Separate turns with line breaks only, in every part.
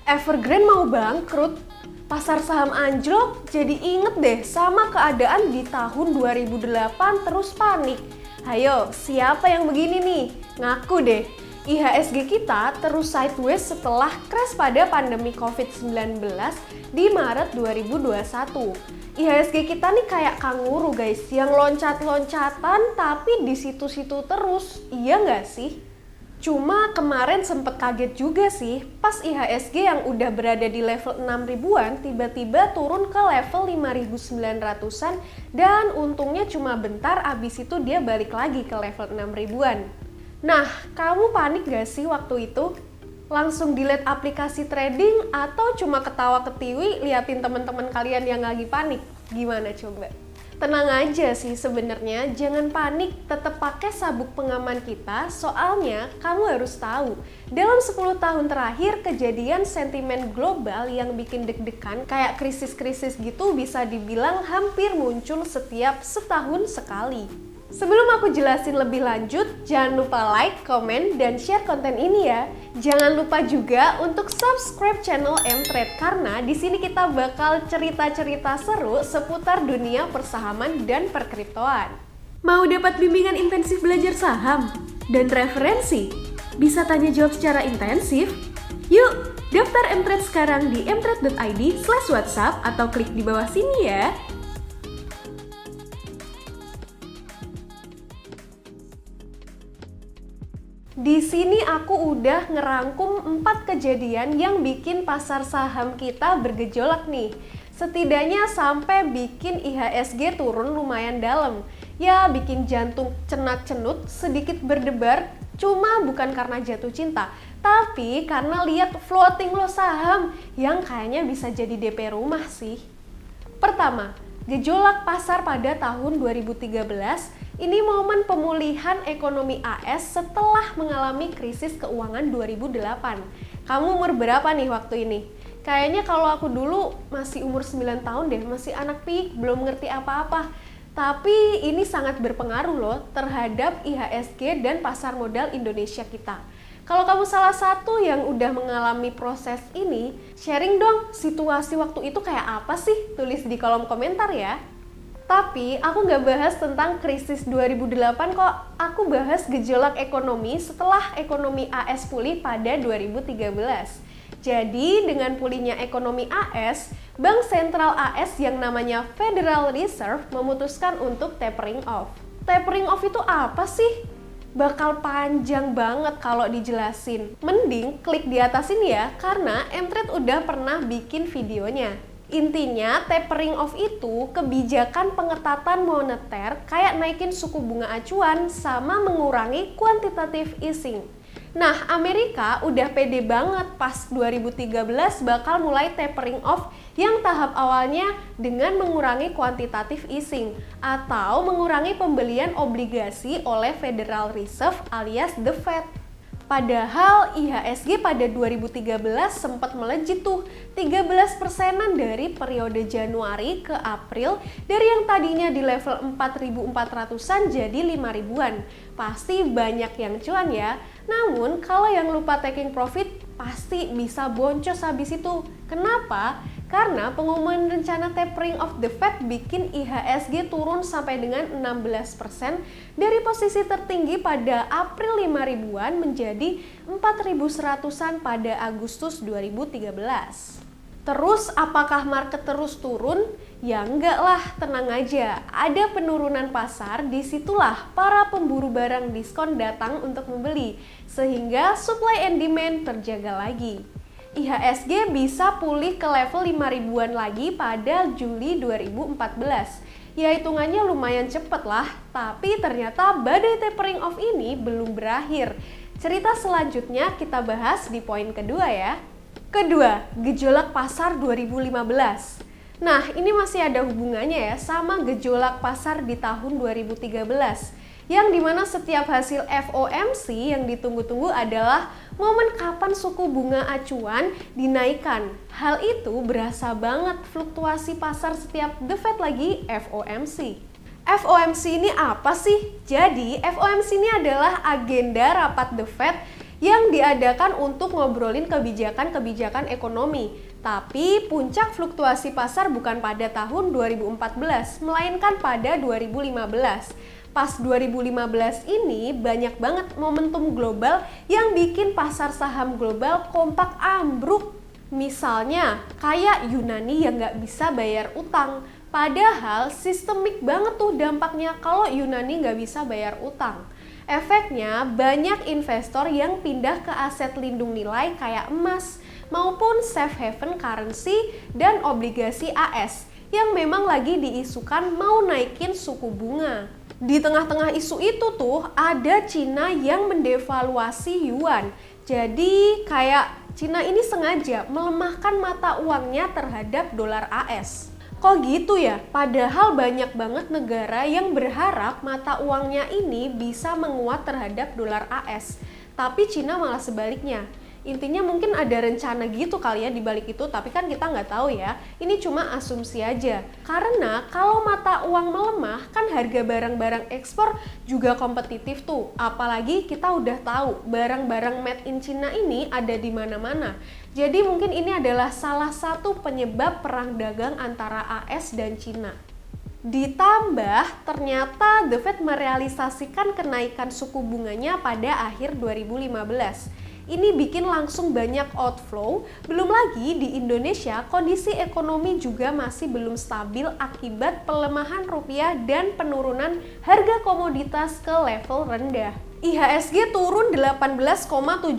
Evergrande mau bangkrut, pasar saham anjlok, jadi inget deh sama keadaan di tahun 2008 terus panik. Hayo, siapa yang begini nih? Ngaku deh, IHSG kita terus sideways setelah crash pada pandemi COVID-19 di Maret 2021. IHSG kita nih kayak kanguru guys, yang loncat-loncatan tapi di situ-situ terus, iya nggak sih? Cuma kemarin sempet kaget juga sih, pas IHSG yang udah berada di level 6 ribuan tiba-tiba turun ke level 5.900-an dan untungnya cuma bentar, abis itu dia balik lagi ke level 6 ribuan. Nah, kamu panik gak sih waktu itu? Langsung delete aplikasi trading atau cuma ketawa ketiwi liatin teman-teman kalian yang lagi panik? Gimana coba? Tenang aja sih sebenarnya, jangan panik, tetap pakai sabuk pengaman kita, soalnya kamu harus tahu, dalam 10 tahun terakhir kejadian sentimen global yang bikin deg-degan kayak krisis-krisis gitu bisa dibilang hampir muncul setiap setahun sekali. Sebelum aku jelasin lebih lanjut, jangan lupa like, komen, dan share konten ini ya. Jangan lupa juga untuk subscribe channel Mtrade karena di sini kita bakal cerita-cerita seru seputar dunia persahaman dan perkriptoan. Mau dapat bimbingan intensif belajar saham dan referensi? Bisa tanya jawab secara intensif? Yuk, daftar Mtrade sekarang di mtrade.id/whatsapp atau klik di bawah sini ya. Di sini aku udah ngerangkum 4 kejadian yang bikin pasar saham kita bergejolak nih. Setidaknya sampai bikin IHSG turun lumayan dalam. Ya bikin jantung cenat-cenut, sedikit berdebar, cuma bukan karena jatuh cinta, tapi karena lihat floating loss saham yang kayaknya bisa jadi DP rumah sih. Pertama, gejolak pasar pada tahun 2013. Ini momen pemulihan ekonomi AS setelah mengalami krisis keuangan 2008. Kamu umur berapa nih waktu ini? Kayaknya kalau aku dulu masih umur 9 tahun deh, masih anak pik, belum ngerti apa-apa. Tapi ini sangat berpengaruh loh terhadap IHSG dan pasar modal Indonesia kita. Kalau kamu salah satu yang udah mengalami proses ini, sharing dong situasi waktu itu kayak apa sih? Tulis di kolom komentar ya. Tapi aku nggak bahas tentang krisis 2008 kok, aku bahas gejolak ekonomi setelah ekonomi AS pulih pada 2013. Jadi dengan pulihnya ekonomi AS, Bank Sentral AS yang namanya Federal Reserve memutuskan untuk tapering off. Tapering off itu apa sih? Bakal panjang banget kalau dijelasin. Mending klik di atas ini ya, karena Mtrade udah pernah bikin videonya. Intinya, tapering off itu kebijakan pengetatan moneter kayak naikin suku bunga acuan sama mengurangi quantitative easing. Nah, Amerika udah pede banget pas 2013 bakal mulai tapering off yang tahap awalnya dengan mengurangi quantitative easing atau mengurangi pembelian obligasi oleh Federal Reserve alias The Fed. Padahal IHSG pada 2013 sempat melejit tuh 13%-an dari periode Januari ke April, dari yang tadinya di level 4.400-an jadi 5 ribuan. Pasti banyak yang cuan ya. Namun kalau yang lupa taking profit pasti bisa boncos habis itu. Kenapa? Karena pengumuman rencana tapering of the Fed bikin IHSG turun sampai dengan 16% dari posisi tertinggi pada April 5 ribuan menjadi 4.100-an pada Agustus 2013. Terus apakah market terus turun? Ya enggak lah, tenang aja. Ada penurunan pasar, disitulah para pemburu barang diskon datang untuk membeli, sehingga supply and demand terjaga lagi. IHSG bisa pulih ke level 5 ribuan lagi pada Juli 2014. Ya hitungannya lumayan cepet lah, tapi ternyata badai tapering off ini belum berakhir. Cerita selanjutnya kita bahas di poin kedua ya. Kedua, gejolak pasar 2015. Nah, ini masih ada hubungannya ya sama gejolak pasar di tahun 2013. Yang dimana setiap hasil FOMC yang ditunggu-tunggu adalah momen kapan suku bunga acuan dinaikkan. Hal itu berasa banget fluktuasi pasar setiap The Fed lagi FOMC. FOMC ini apa sih? Jadi FOMC ini adalah agenda rapat The Fed yang diadakan untuk ngobrolin kebijakan-kebijakan ekonomi. Tapi puncak fluktuasi pasar bukan pada tahun 2014, melainkan pada 2015. Pas 2015 ini banyak banget momentum global yang bikin pasar saham global kompak ambruk. Misalnya kayak Yunani yang nggak bisa bayar utang. Padahal sistemik banget tuh dampaknya kalau Yunani nggak bisa bayar utang. Efeknya banyak investor yang pindah ke aset lindung nilai kayak emas maupun safe haven currency dan obligasi AS yang memang lagi diisukan mau naikin suku bunga. Di tengah-tengah isu itu tuh ada Cina yang mendevaluasi yuan. Jadi kayak Cina ini sengaja melemahkan mata uangnya terhadap dolar AS. Kok gitu ya? Padahal banyak banget negara yang berharap mata uangnya ini bisa menguat terhadap dolar AS. Tapi Cina malah sebaliknya. Intinya mungkin ada rencana gitu kali ya di balik itu, tapi kan kita nggak tahu ya. Ini cuma asumsi aja. Karena kalau mata uang melemah, kan harga barang-barang ekspor juga kompetitif tuh. Apalagi kita udah tahu barang-barang made in China ini ada di mana-mana. Jadi mungkin ini adalah salah satu penyebab perang dagang antara AS dan China. Ditambah, ternyata The Fed merealisasikan kenaikan suku bunganya pada akhir 2015. Ini bikin langsung banyak outflow, belum lagi di Indonesia kondisi ekonomi juga masih belum stabil akibat pelemahan rupiah dan penurunan harga komoditas ke level rendah. IHSG turun 18,72%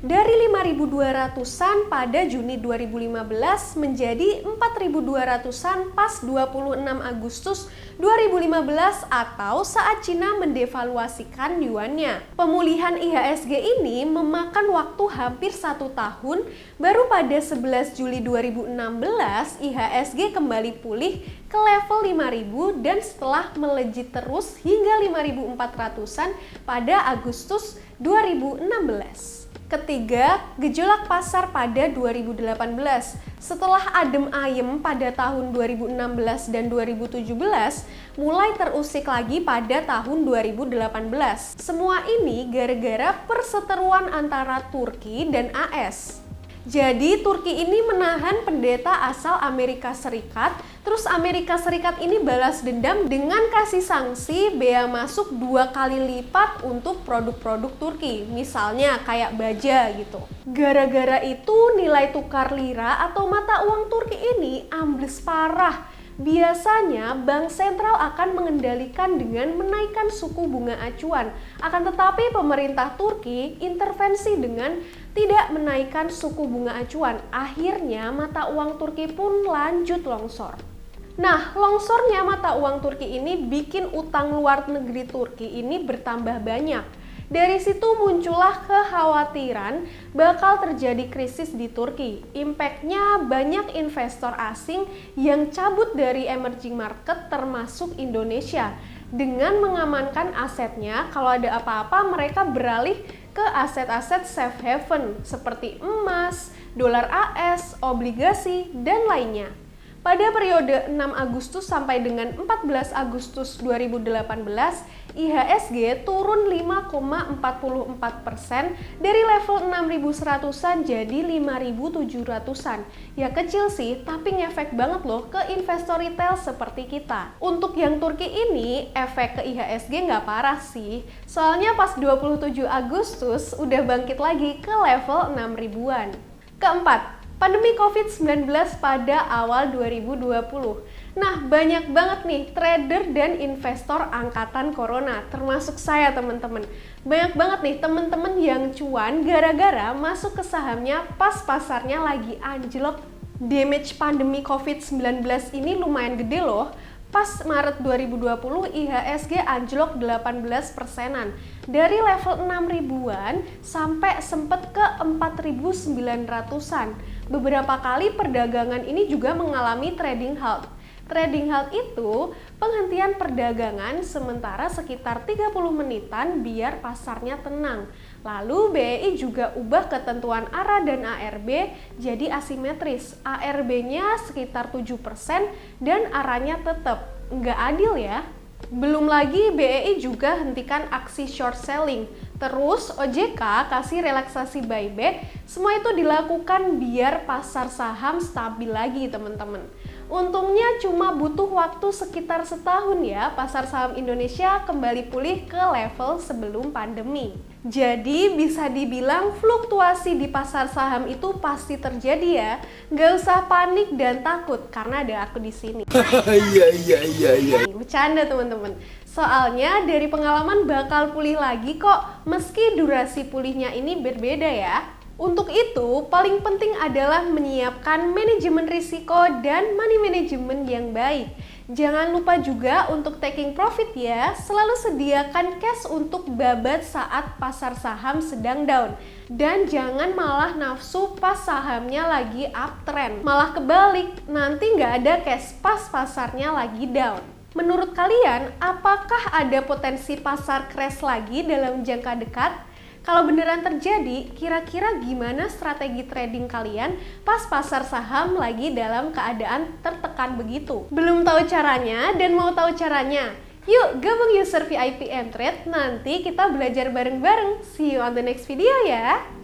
dari 5.200-an pada Juni 2015 menjadi 4.200-an pas 26 Agustus 2015 atau saat Cina mendevaluasikan yuannya. Pemulihan IHSG ini memakan waktu hampir 1 tahun, baru pada 11 Juli 2016 IHSG kembali pulih ke level 5.000 dan setelah melejit terus hingga 5.400-an pada Agustus 2016. Ketiga, gejolak pasar pada 2018. Setelah adem ayem pada tahun 2016 dan 2017, mulai terusik lagi pada tahun 2018. Semua ini gara-gara perseteruan antara Turki dan AS. Jadi Turki ini menahan pendeta asal Amerika Serikat, terus Amerika Serikat ini balas dendam dengan kasih sanksi bea masuk 2 kali lipat untuk produk-produk Turki, misalnya kayak baja gitu. Gara-gara itu nilai tukar lira atau mata uang Turki ini ambles parah. Biasanya bank sentral akan mengendalikan dengan menaikkan suku bunga acuan. Akan tetapi pemerintah Turki intervensi dengan tidak menaikkan suku bunga acuan. Akhirnya mata uang Turki pun lanjut longsor. Nah, longsornya mata uang Turki ini bikin utang luar negeri Turki ini bertambah banyak. Dari situ muncullah kekhawatiran bakal terjadi krisis di Turki. Impact-nya banyak investor asing yang cabut dari emerging market termasuk Indonesia. Dengan mengamankan asetnya, kalau ada apa-apa mereka beralih ke aset-aset safe haven seperti emas, dolar AS, obligasi, dan lainnya. Pada periode 6 Agustus sampai dengan 14 Agustus 2018, IHSG turun 5,44% dari level 6.100-an jadi 5.700-an. Ya kecil sih, tapi ngefek banget loh ke investor retail seperti kita. Untuk yang Turki ini, efek ke IHSG nggak parah sih. Soalnya pas 27 Agustus udah bangkit lagi ke level 6.000-an. Keempat, pandemi COVID-19 pada awal 2020. Nah, banyak banget nih trader dan investor angkatan corona, termasuk saya teman-teman. Banyak banget nih teman-teman yang cuan gara-gara masuk ke sahamnya pas pasarnya lagi anjlok. Damage pandemi COVID-19 ini lumayan gede loh. Pas Maret 2020 IHSG anjlok 18%-an dari level 6.000-an sampai sempet ke 4.900-an. Beberapa kali perdagangan ini juga mengalami trading halt. Trading halt itu penghentian perdagangan sementara sekitar 30 menitan biar pasarnya tenang. Lalu BEI juga ubah ketentuan ARA dan ARB jadi asimetris. ARB-nya sekitar 7% dan ARA-nya tetap. Nggak adil ya. Belum lagi BEI juga hentikan aksi short selling. Terus OJK kasih relaksasi buyback, semua itu dilakukan biar pasar saham stabil lagi teman-teman. Untungnya cuma butuh waktu sekitar setahun ya, pasar saham Indonesia kembali pulih ke level sebelum pandemi. Jadi bisa dibilang fluktuasi di pasar saham itu pasti terjadi ya. Nggak usah panik dan takut karena ada aku di sini. Iya. Bercanda teman-teman. Soalnya dari pengalaman bakal pulih lagi kok, meski durasi pulihnya ini berbeda ya. Untuk itu, paling penting adalah menyiapkan manajemen risiko dan money management yang baik. Jangan lupa juga untuk taking profit ya, selalu sediakan cash untuk babat saat pasar saham sedang down. Dan jangan malah nafsu pas sahamnya lagi uptrend. Malah kebalik, nanti nggak ada cash pas pasarnya lagi down. Menurut kalian, apakah ada potensi pasar crash lagi dalam jangka dekat? Kalau beneran terjadi, kira-kira gimana strategi trading kalian pas pasar saham lagi dalam keadaan tertekan begitu? Belum tahu caranya dan mau tahu caranya? Yuk gabung user VIP Mtrade, nanti kita belajar bareng-bareng. See you on the next video ya!